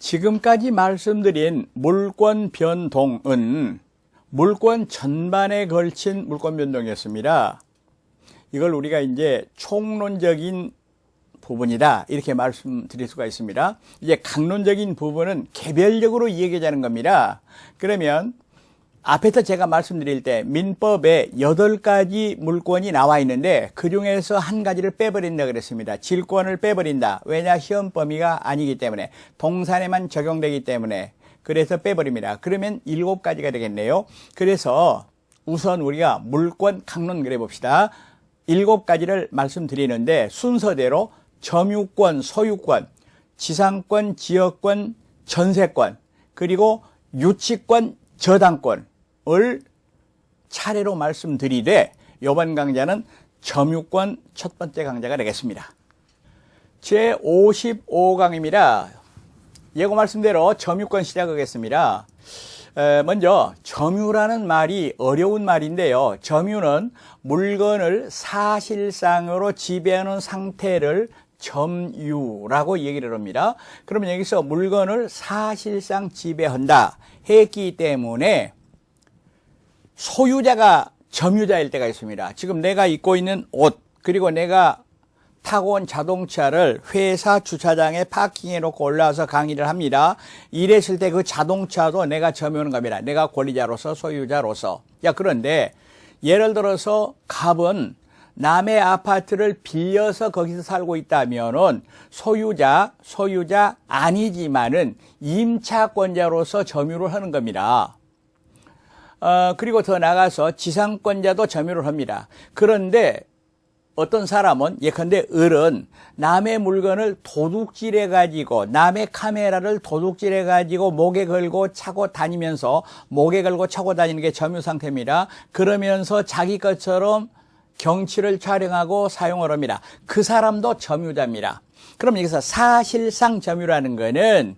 지금까지 말씀드린 물권 변동은 물권 전반에 걸친 물권 변동이었습니다. 이걸 우리가 이제 총론적인 부분이다 이렇게 말씀드릴 수가 있습니다. 이제 강론적인 부분은 개별적으로 이야기하자는 겁니다. 그러면 앞에서 제가 말씀드릴 때 민법에 8가지 물권이 나와 있는데 그 중에서 한 가지를 빼버린다 그랬습니다. 질권을 빼버린다. 왜냐? 시험 범위가 아니기 때문에 동산에만 적용되기 때문에 그래서 빼버립니다. 그러면 7가지가 되겠네요. 그래서 우선 우리가 물권 강론 그래 봅시다. 7가지를 말씀드리는데 순서대로 점유권, 소유권, 지상권, 지역권, 전세권, 그리고 유치권, 저당권을 차례로 말씀드리되 이번 강좌는 점유권 첫 번째 강좌가 되겠습니다. 제55강입니다. 예고 말씀대로 점유권 시작하겠습니다. 먼저 점유라는 말이 어려운 말인데요. 점유는 물건을 사실상으로 지배하는 상태를 점유라고 얘기를 합니다. 그러면 여기서 물건을 사실상 지배한다 했기 때문에 소유자가 점유자일 때가 있습니다. 지금 내가 입고 있는 옷, 그리고 내가 타고 온 자동차를 회사 주차장에 파킹해 놓고 올라와서 강의를 합니다. 이랬을 때 그 자동차도 내가 점유하는 겁니다. 내가 권리자로서, 소유자로서. 그런데 예를 들어서 갑은 남의 아파트를 빌려서 거기서 살고 있다면은 소유자 아니지만은 임차권자로서 점유를 하는 겁니다. 그리고 더 나가서 지상권자도 점유를 합니다. 그런데 어떤 사람은 예컨대 을은 남의 물건을 도둑질해 가지고 남의 카메라를 도둑질해 가지고 목에 걸고 차고 다니면서 목에 걸고 차고 다니는 게 점유 상태입니다. 그러면서 자기 것처럼 경치를 촬영하고 사용을 합니다. 그 사람도 점유자입니다. 그럼 여기서 사실상 점유라는 거는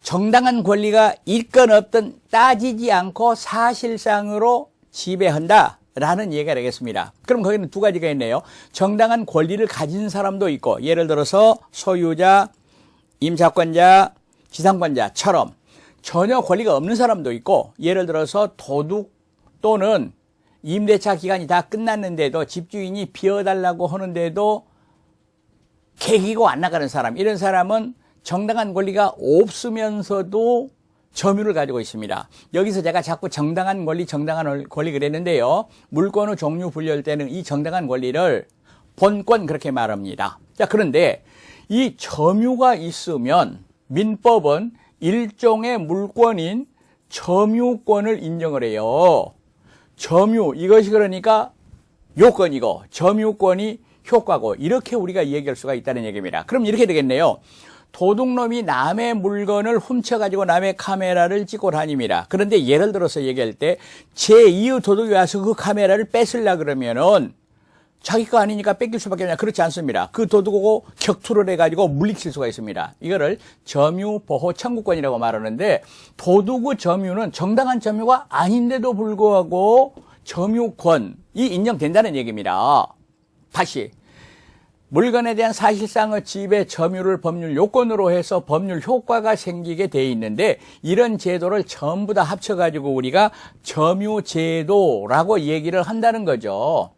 정당한 권리가 있건 없든 따지지 않고 사실상으로 지배한다 라는 얘기가 되겠습니다. 그럼 거기는 두 가지가 있네요. 정당한 권리를 가진 사람도 있고, 예를 들어서 소유자, 임차권자, 지상권자처럼 전혀 권리가 없는 사람도 있고, 예를 들어서 도둑 또는 임대차 기간이 다 끝났는데도 집주인이 비워달라고 하는데도 개기고 안 나가는 사람, 이런 사람은 정당한 권리가 없으면서도 점유를 가지고 있습니다. 여기서 제가 자꾸 정당한 권리 그랬는데요. 물권의 종류 분류할 때는 이 정당한 권리를 본권 그렇게 말합니다. 그런데 이 점유가 있으면 민법은 일종의 물권인 점유권을 인정을 해요. 점유, 이것이 그러니까 요건이고 점유권이 효과고 이렇게 우리가 얘기할 수가 있다는 얘기입니다. 그럼 이렇게 되겠네요. 도둑놈이 남의 물건을 훔쳐가지고 남의 카메라를 찍고 다닙니다. 그런데 예를 들어서 얘기할 때 제2의 도둑이 와서 그 카메라를 뺏으려 그러면은 자기 거 아니니까 뺏길 수밖에 없냐. 그렇지 않습니다. 그 도둑하고 격투를 해가지고 물리칠 수가 있습니다. 이거를 점유보호 청구권이라고 말하는데 도둑의 점유는 정당한 점유가 아닌데도 불구하고 점유권이 인정된다는 얘기입니다. 다시 물건에 대한 사실상의 지배 점유를 법률 요건으로 해서 법률 효과가 생기게 돼 있는데 이런 제도를 전부 다 합쳐가지고 우리가 점유제도라고 얘기를 한다는 거죠.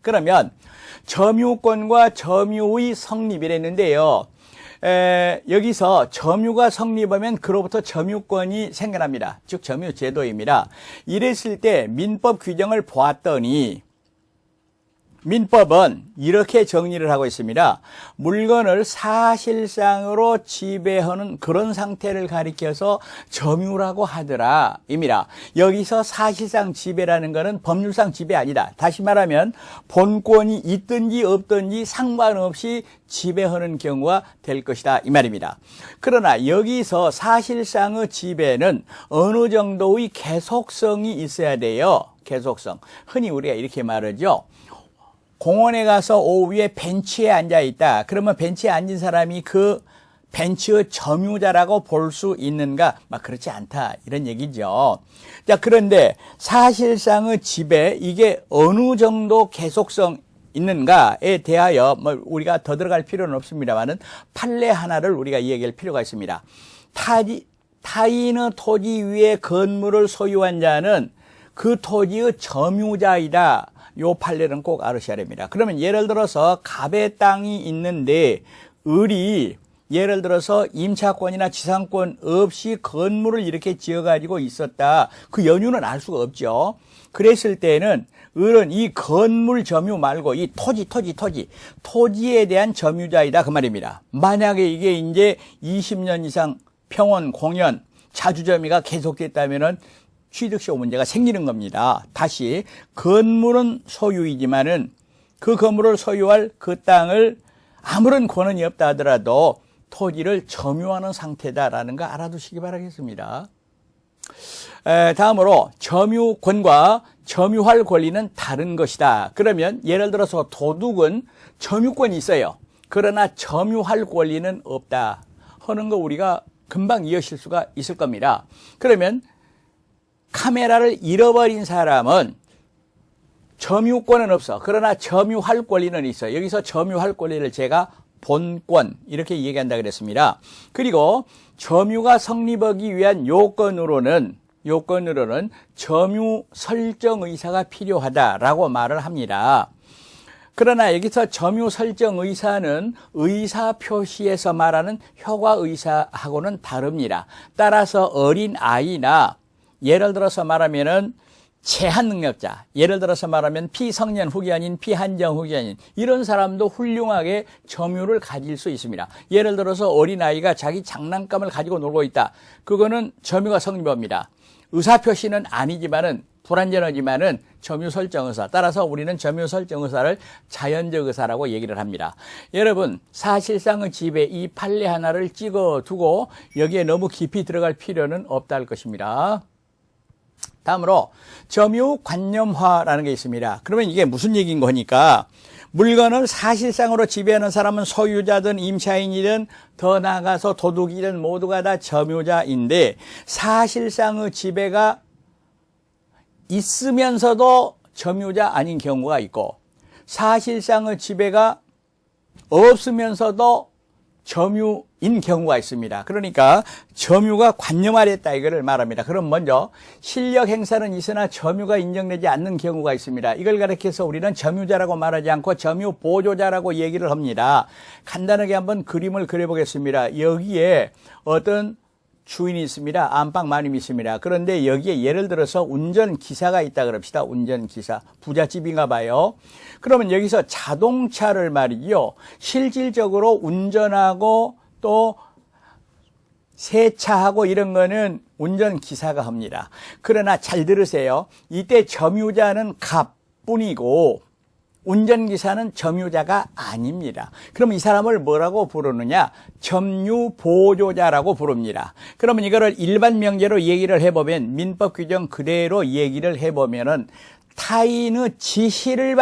그러면 점유권과 점유의 성립이랬는데요. 여기서 점유가 성립하면 그로부터 점유권이 생겨납니다. 즉 점유제도입니다. 이랬을 때 민법 규정을 보았더니 민법은 이렇게 정리를 하고 있습니다. 물건을 사실상으로 지배하는 그런 상태를 가리켜서 점유라고 하더라 입니다. 여기서 사실상 지배라는 것은 법률상 지배 아니다. 다시 말하면 본권이 있든지 없든지 상관없이 지배하는 경우가 될 것이다 이 말입니다. 그러나 여기서 사실상의 지배는 어느 정도의 계속성이 있어야 돼요. 계속성. 흔히 우리가 이렇게 말하죠. 공원에 가서 오후에 벤치에 앉아 있다. 그러면 벤치에 앉은 사람이 그 벤치의 점유자라고 볼 수 있는가? 그렇지 않다. 이런 얘기죠. 그런데 사실상의 지배, 이게 어느 정도 계속성 있는가에 대하여 뭐 우리가 더 들어갈 필요는 없습니다만은 판례 하나를 우리가 이야기할 필요가 있습니다. 타인의 토지 위에 건물을 소유한 자는 그 토지의 점유자이다. 요 판례는 꼭 알으셔야 됩니다. 그러면 예를 들어서 갑의 땅이 있는데 을이 예를 들어서 임차권이나 지상권 없이 건물을 이렇게 지어가지고 있었다. 그 연유는 알 수가 없죠. 그랬을 때는 을은 이 건물 점유 말고 이 토지에 대한 점유자이다. 그 말입니다. 만약에 이게 이제 20년 이상 평원, 공연, 자주점유가 계속됐다면은 취득시효 문제가 생기는 겁니다. 다시 건물은 소유이지만은 그 건물을 소유할 그 땅을 아무런 권한이 없다 하더라도 토지를 점유하는 상태다라는 거 알아두시기 바라겠습니다. 다음으로 점유권과 점유할 권리는 다른 것이다. 그러면 예를 들어서 도둑은 점유권이 있어요. 그러나 점유할 권리는 없다 하는 거 우리가 금방 이해하실 수가 있을 겁니다. 그러면 카메라를 잃어버린 사람은 점유권은 없어. 그러나 점유할 권리는 있어. 여기서 점유할 권리를 제가 본권 이렇게 얘기한다 그랬습니다. 그리고 점유가 성립하기 위한 요건으로는 점유 설정 의사가 필요하다라고 말을 합니다. 그러나 여기서 점유 설정 의사는 의사 표시에서 말하는 효과 의사하고는 다릅니다. 따라서 어린 아이나 예를 들어서 말하면은 제한 능력자, 예를 들어서 말하면 피성년 후기한인, 피한정 후기한인 이런 사람도 훌륭하게 점유를 가질 수 있습니다. 예를 들어서 어린아이가 자기 장난감을 가지고 놀고 있다. 그거는 점유가 성립합니다. 의사표시는 아니지만은 불완전하지만은 점유 설정 의사. 따라서 우리는 점유 설정 의사를 자연적 의사라고 얘기를 합니다. 여러분, 사실상의 지배 이 판례 하나를 찍어두고 여기에 너무 깊이 들어갈 필요는 없다 할 것입니다. 다음으로 점유 관념화라는 게 있습니다. 그러면 이게 무슨 얘기인 거니까 물건을 사실상으로 지배하는 사람은 소유자든 임차인이든 더 나아가서 도둑이든 모두가 다 점유자인데 사실상의 지배가 있으면서도 점유자 아닌 경우가 있고 사실상의 지배가 없으면서도 점유인 경우가 있습니다. 그러니까 점유가 관념화됐다 이거를 말합니다. 그럼 먼저 실력 행사는 있으나 점유가 인정되지 않는 경우가 있습니다. 이걸 가리켜서 우리는 점유자라고 말하지 않고 점유 보조자라고 얘기를 합니다. 간단하게 한번 그림을 그려보겠습니다. 여기에 어떤 주인이 있습니다. 안방 마님이 있습니다. 그런데 여기에 예를 들어서 운전기사가 있다 그럽시다. 운전기사. 부잣집인가 봐요. 그러면 여기서 자동차를 말이죠. 실질적으로 운전하고 또 세차하고 이런 거는 운전기사가 합니다. 그러나 잘 들으세요. 이때 점유자는 갑뿐이고 운전기사는 점유자가 아닙니다. 그럼 이 사람을 뭐라고 부르느냐? 점유보조자라고 부릅니다. 그러면 이거를 일반 명제로 얘기를 해보면 민법 규정 그대로 얘기를 해보면은 타인의 지시를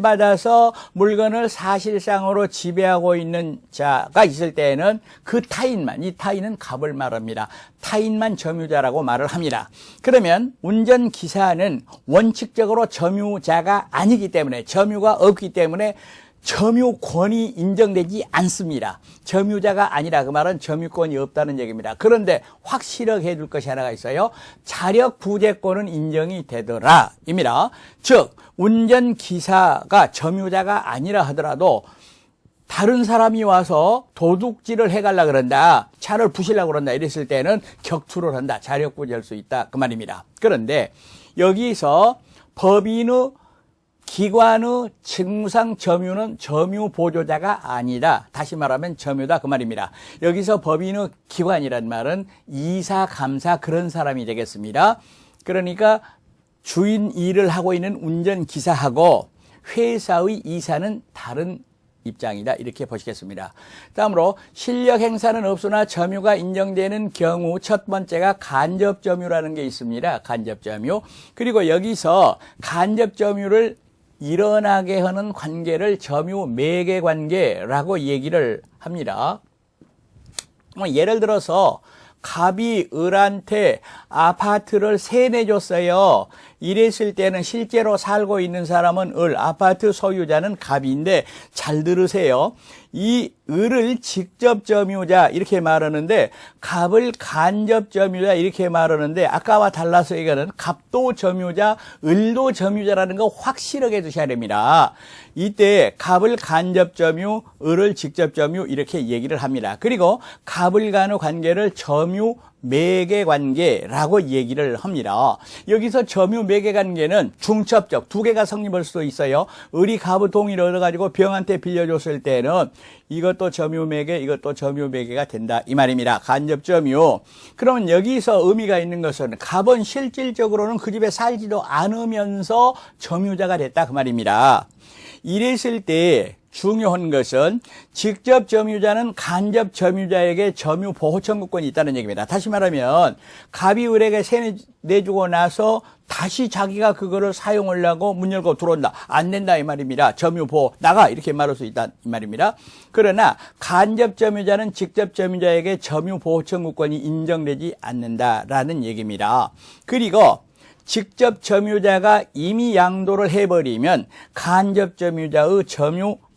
받아서 물건을 사실상으로 지배하고 있는 자가 있을 때에는 그 타인만, 이 타인은 갑을 말합니다. 타인만 점유자라고 말을 합니다. 그러면 운전기사는 원칙적으로 점유자가 아니기 때문에, 점유가 없기 때문에 점유권이 인정되지 않습니다. 점유자가 아니라 그 말은 점유권이 없다는 얘기입니다. 그런데 확실하게 해둘 것이 하나가 있어요. 자력 부재권은 인정이 되더라 입니다. 즉 운전기사가 점유자가 아니라 하더라도 다른 사람이 와서 도둑질을 해가려고 그런다, 차를 부시려고 그런다 이랬을 때는 격투를 한다, 자력 부재할 수 있다 그 말입니다. 그런데 여기서 법인의 기관의 직무상 점유는 점유 보조자가 아니다. 다시 말하면 점유다 그 말입니다. 여기서 법인의 기관이란 말은 이사, 감사 그런 사람이 되겠습니다. 그러니까 주인 일을 하고 있는 운전기사하고 회사의 이사는 다른 입장이다 이렇게 보시겠습니다. 다음으로 실력 행사는 없으나 점유가 인정되는 경우 첫 번째가 간접점유라는 게 있습니다. 간접점유. 그리고 여기서 간접점유를 일어나게 하는 관계를 점유 매개 관계라고 얘기를 합니다. 예를 들어서 갑이 을한테 아파트를 세내줬어요. 이랬을 때는 실제로 살고 있는 사람은 을, 아파트 소유자는 갑인데 잘 들으세요. 이 을을 직접 점유자 이렇게 말하는데 갑을 간접 점유자 이렇게 말하는데 아까와 달라서 이거는 갑도 점유자, 을도 점유자라는 거 확실하게 두셔야 됩니다. 이때 갑을 간접 점유, 을을 직접 점유 이렇게 얘기를 합니다. 그리고 갑을 간의 관계를 점유 매개 관계라고 얘기를 합니다. 여기서 점유 매개 관계는 중첩적 두 개가 성립할 수도 있어요. 을이 갑의 동의를 얻어가지고 병한테 빌려줬을 때는 이것도 점유 매개, 이것도 점유 매개가 된다 이 말입니다. 간접 점유. 그러면 여기서 의미가 있는 것은 갑은 실질적으로는 그 집에 살지도 않으면서 점유자가 됐다 그 말입니다. 이랬을 때 중요한 것은 직접 점유자는 간접 점유자에게 점유 보호 청구권이 있다는 얘기입니다. 다시 말하면 갑이 을에게 내주고 나서 다시 자기가 그거를 사용하려고 문 열고 들어온다. 안 된다 이 말입니다. 점유 보호 나가 이렇게 말할 수 있다 이 말입니다. 그러나 간접 점유자는 직접 점유자에게 점유 보호 청구권이 인정되지 않는다라는 얘기입니다. 그리고 직접 점유자가 이미 양도를 해버리면 간접 점유자의 점유